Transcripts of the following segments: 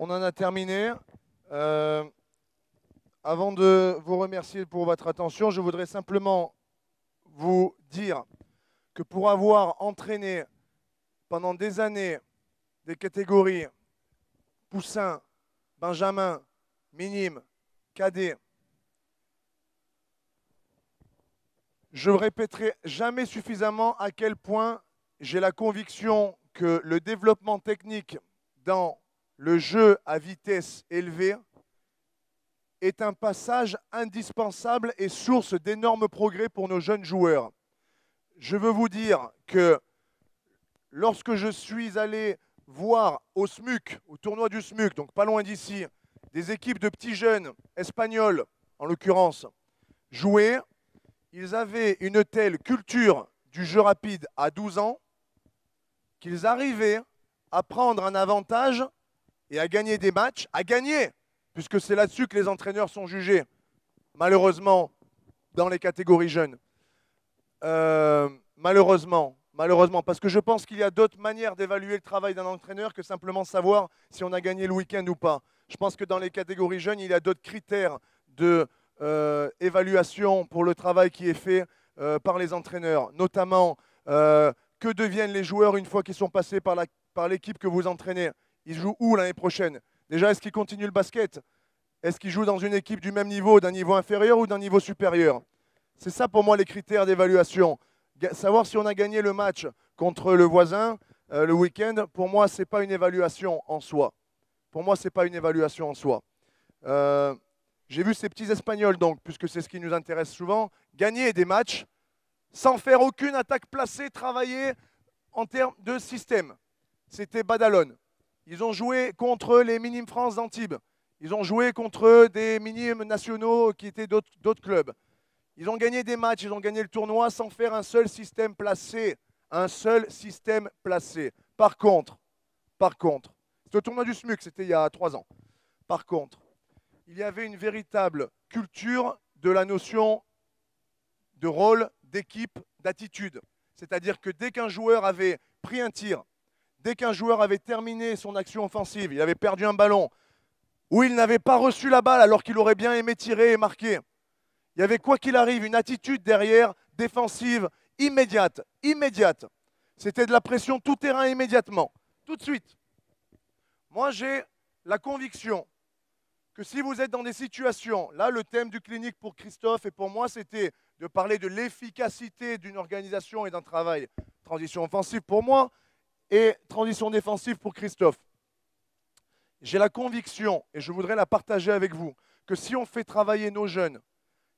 On en a terminé. Euh, Avant de vous remercier pour votre attention, je voudrais simplement vous dire que pour avoir entraîné pendant des années des catégories poussin, benjamin, minime, cadet, je ne répéterai jamais suffisamment à quel point j'ai la conviction que le développement technique dans le jeu à vitesse élevée est un passage indispensable et source d'énormes progrès pour nos jeunes joueurs. Je veux vous dire que lorsque je suis allé voir au SMUC, au tournoi du SMUC, donc pas loin d'ici, des équipes de petits jeunes espagnols, en l'occurrence, jouer, ils avaient une telle culture du jeu rapide à 12 ans qu'ils arrivaient à prendre un avantage et à gagner des matchs, à gagner, puisque c'est là-dessus que les entraîneurs sont jugés, malheureusement, dans les catégories jeunes. Malheureusement, parce que je pense qu'il y a d'autres manières d'évaluer le travail d'un entraîneur que simplement savoir si on a gagné le week-end ou pas. Je pense que dans les catégories jeunes, il y a d'autres critères d'évaluation pour le travail qui est fait par les entraîneurs, notamment que deviennent les joueurs une fois qu'ils sont passés par l'équipe que vous entraînez. Ils jouent où l'année prochaine? Déjà, est-ce qu'ils continuent le basket? Est-ce qu'ils jouent dans une équipe du même niveau, d'un niveau inférieur ou d'un niveau supérieur? C'est ça pour moi les critères d'évaluation. Savoir si on a gagné le match contre le voisin le week-end, pour moi, ce n'est pas une évaluation en soi. Pour moi, ce n'est pas une évaluation en soi. J'ai vu ces petits Espagnols, donc, puisque c'est ce qui nous intéresse souvent, gagner des matchs sans faire aucune attaque placée, travailler en termes de système. C'était Badalone. Ils ont joué contre les Minimes France d'Antibes. Ils ont joué contre des minimes nationaux qui étaient d'autres clubs. Ils ont gagné des matchs, ils ont gagné le tournoi sans faire un seul système placé. Un seul système placé. Par contre, c'était au tournoi du SMUC, c'était il y a 3 ans. Par contre, il y avait une véritable culture de la notion de rôle, d'équipe, d'attitude. C'est-à-dire que dès qu'un joueur avait pris un tir, dès qu'un joueur avait terminé son action offensive, il avait perdu un ballon, ou il n'avait pas reçu la balle alors qu'il aurait bien aimé tirer et marquer, il y avait quoi qu'il arrive une attitude derrière, défensive, immédiate. C'était de la pression tout terrain immédiatement, tout de suite. Moi, j'ai la conviction que si vous êtes dans des situations, là, le thème du clinique pour Christophe et pour moi, c'était de parler de l'efficacité d'une organisation et d'un travail. Transition offensive pour moi et transition défensive pour Christophe. J'ai la conviction, et je voudrais la partager avec vous, que si on fait travailler nos jeunes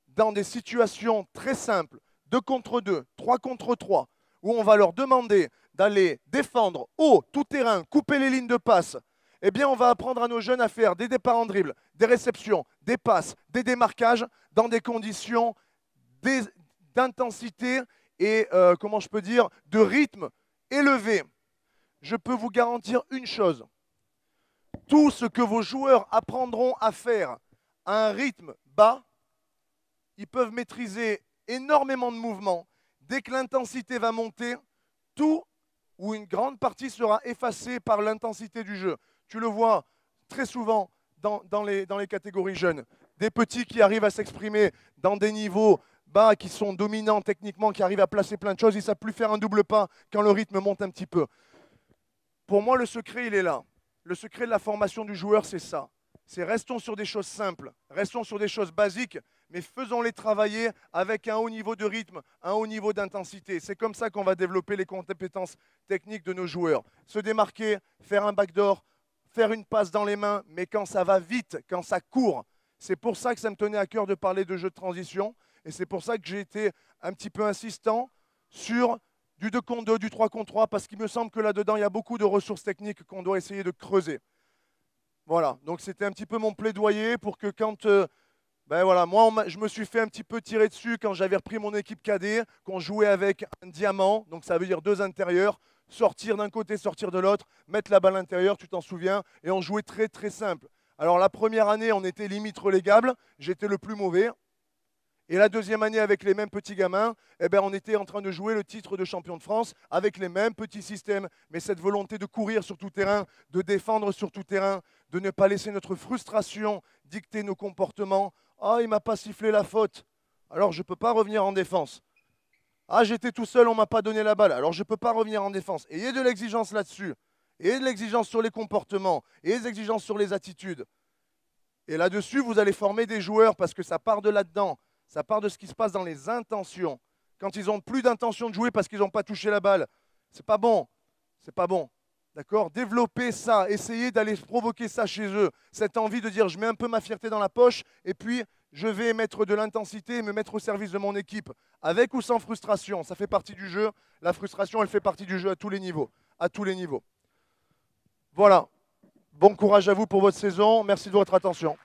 dans des situations très simples, 2 contre 2, 3 contre 3, où on va leur demander d'aller défendre haut, tout terrain, couper les lignes de passe, eh bien on va apprendre à nos jeunes à faire des départs en dribble, des réceptions, des passes, des démarquages dans des conditions d'intensité et, comment je peux dire, de rythme élevé. Je peux vous garantir une chose, tout ce que vos joueurs apprendront à faire à un rythme bas, ils peuvent maîtriser énormément de mouvements. Dès que l'intensité va monter, tout ou une grande partie sera effacée par l'intensité du jeu. Tu le vois très souvent dans les catégories jeunes. Des petits qui arrivent à s'exprimer dans des niveaux bas, qui sont dominants techniquement, qui arrivent à placer plein de choses, ils ne savent plus faire un double pas quand le rythme monte un petit peu. Pour moi, le secret, il est là. Le secret de la formation du joueur, c'est ça. C'est restons sur des choses simples, restons sur des choses basiques, mais faisons-les travailler avec un haut niveau de rythme, un haut niveau d'intensité. C'est comme ça qu'on va développer les compétences techniques de nos joueurs. Se démarquer, faire un backdoor, faire une passe dans les mains, mais quand ça va vite, quand ça court. C'est pour ça que ça me tenait à cœur de parler de jeu de transition, et c'est pour ça que j'ai été un petit peu insistant sur du 2 contre 2, du 3 contre 3, parce qu'il me semble que là-dedans, il y a beaucoup de ressources techniques qu'on doit essayer de creuser. Voilà, donc c'était un petit peu mon plaidoyer pour que quand, ben voilà, moi je me suis fait un petit peu tirer dessus quand j'avais repris mon équipe cadet, qu'on jouait avec un diamant, donc ça veut dire 2 intérieurs, sortir d'un côté, sortir de l'autre, mettre la balle à l'intérieur, tu t'en souviens, et on jouait très simple. Alors la première année, on était limite relégable, j'étais le plus mauvais, Et la deuxième année, avec les mêmes petits gamins, eh ben, on était en train de jouer le titre de champion de France avec les mêmes petits systèmes. Mais cette volonté de courir sur tout terrain, de défendre sur tout terrain, de ne pas laisser notre frustration dicter nos comportements. Ah, il ne m'a pas sifflé la faute. Alors je ne peux pas revenir en défense. Ah, j'étais tout seul, on ne m'a pas donné la balle. Alors je ne peux pas revenir en défense. Ayez de l'exigence là-dessus. Ayez de l'exigence sur les comportements. Ayez de l'exigence sur les attitudes. Et là-dessus, vous allez former des joueurs parce que ça part de là-dedans. Ça part de ce qui se passe dans les intentions. Quand ils n'ont plus d'intention de jouer parce qu'ils n'ont pas touché la balle, c'est pas bon. C'est pas bon. D'accord? Développez ça. Essayez d'aller provoquer ça chez eux. Cette envie de dire je mets un peu ma fierté dans la poche et puis je vais mettre de l'intensité et me mettre au service de mon équipe. Avec ou sans frustration. Ça fait partie du jeu. La frustration, elle fait partie du jeu à tous les niveaux. À tous les niveaux. Voilà. Bon courage à vous pour votre saison. Merci de votre attention.